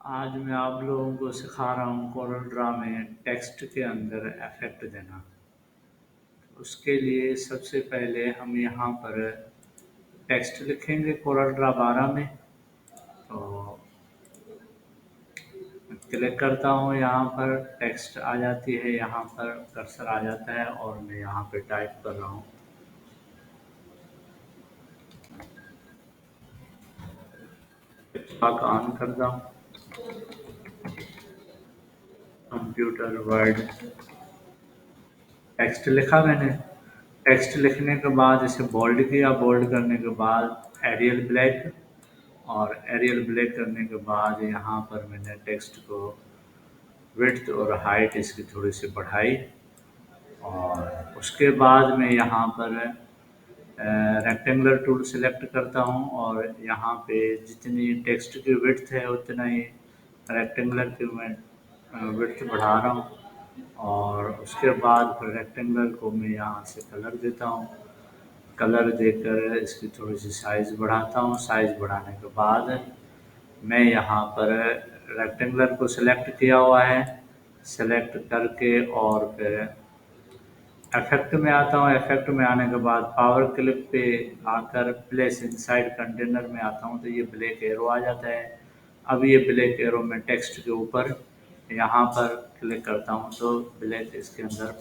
आज मैं आप लोगों को सिखा रहा हूँ कोरल ड्रा में टेक्स्ट के अंदर इफेक्ट देना। उसके लिए सबसे पहले हम यहाँ पर टेक्स्ट लिखेंगे कोरल ड्रा 12 में। तो क्लिक करता हूँ, यहाँ पर टेक्स्ट आ जाती है, यहाँ पर कर्सर आ जाता है और मैं यहाँ पे टाइप कर रहा हूँ। टिक ऑन करता हूँ, कंप्यूटर वर्ड टेक्स्ट लिखा मैंने। टेक्स्ट लिखने के बाद इसे बोल्ड किया, बोल्ड करने के बाद एरियल ब्लैक, और एरियल ब्लैक करने के बाद यहाँ पर मैंने टेक्स्ट को विड्थ और हाइट इसकी थोड़ी सी बढ़ाई। और उसके बाद मैं यहाँ पर रेक्टेंगुलर टूल सेलेक्ट करता हूँ और यहाँ पे जितनी टेक्स्ट की विड्थ है उतना ही रेक्टेंगुलर की मैं विड्थ बढ़ा रहा हूँ। और उसके बाद फिर रेक्टेंगुलर को मैं यहाँ से कलर देता हूँ। कलर देकर इसकी थोड़ी सी साइज़ बढ़ाता हूँ। साइज़ बढ़ाने के बाद मैं यहाँ पर रेक्टेंगुलर को सिलेक्ट किया हुआ है, सेलेक्ट करके और फिर इफेक्ट में आता हूँ। इफेक्ट में आने के बाद पावर क्लिप पे आकर प्लेस इनसाइड कंटेनर में आता हूँ, तो ये ब्लैक एरो आ जाता है। अब ये ब्लैक एरो में टेक्स्ट के ऊपर यहाँ पर क्लिक करता हूँ तो ब्लैक इसके अंदर